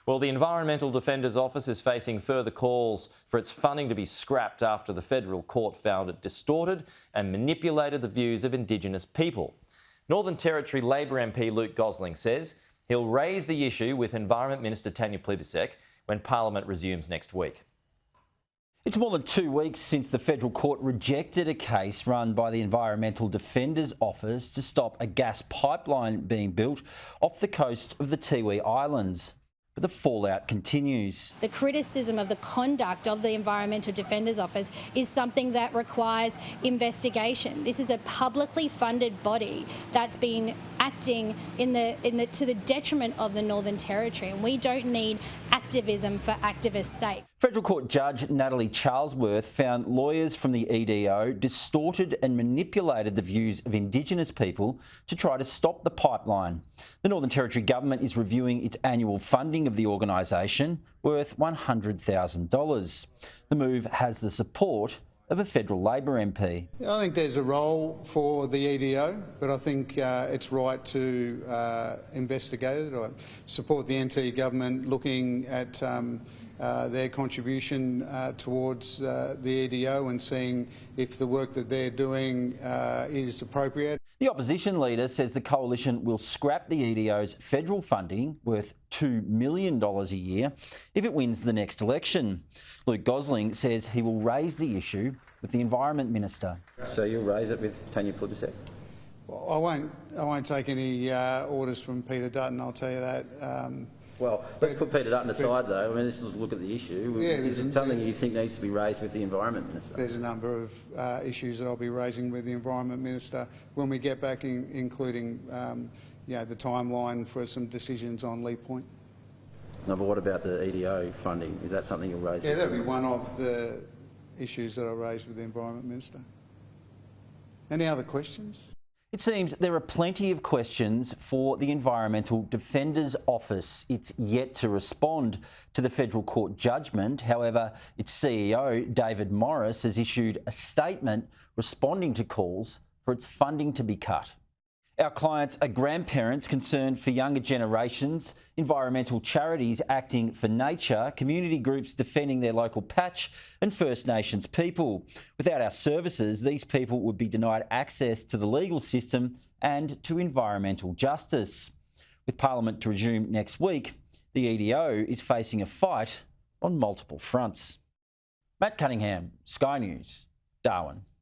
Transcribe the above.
Well, the Environmental Defender's Office is facing further calls for its funding to be scrapped after the federal court found it distorted and manipulated the views of Indigenous people. Northern Territory Labor MP Luke Gosling says he'll raise the issue with Environment Minister Tanya Plibersek when Parliament resumes next week. It's more than 2 weeks since the federal court rejected a case run by the Environmental Defender's Office to stop a gas pipeline being built off the coast of the Tiwi Islands. But the fallout continues. The criticism of the conduct of the Environmental Defender's Office is something that requires investigation. This is a publicly funded body that's been acting to the detriment of the Northern Territory, and we don't need activism for activists' sake. Federal Court Judge Natalie Charlesworth found lawyers from the EDO distorted and manipulated the views of Indigenous people to try to stop the pipeline. The Northern Territory Government is reviewing its annual funding of the organisation, worth $100,000. The move has the support of a federal Labor MP. I think there's a role for the EDO, but I think it's right to investigate it. I support the NT government looking at their contribution towards the EDO and seeing if the work that they're doing is appropriate. The opposition leader says the coalition will scrap the EDO's federal funding, worth $2 million a year, if it wins the next election. Luke Gosling says he will raise the issue with the Environment Minister. So you'll raise it with Tanya Plibersek? Well, I won't take any orders from Peter Dutton, I'll tell you that. Well, let's put Peter Dutton aside though. I mean, this is a look at the issue. Yeah, is it something you think needs to be raised with the Environment Minister? There's a number of issues that I'll be raising with the Environment Minister when we get back, including the timeline for some decisions on Lee Point. No, but what about the EDO funding? Is that something you'll raise? Yeah, that'll be one of the issues that I'll raise with the Environment Minister. Any other questions? It seems there are plenty of questions for the Environmental Defender's Office. It's yet to respond to the federal court judgment. However, its CEO, David Morris, has issued a statement responding to calls for its funding to be cut. Our clients are grandparents concerned for younger generations, environmental charities acting for nature, community groups defending their local patch and First Nations people. Without our services, these people would be denied access to the legal system and to environmental justice. With Parliament to resume next week, the EDO is facing a fight on multiple fronts. Matt Cunningham, Sky News, Darwin.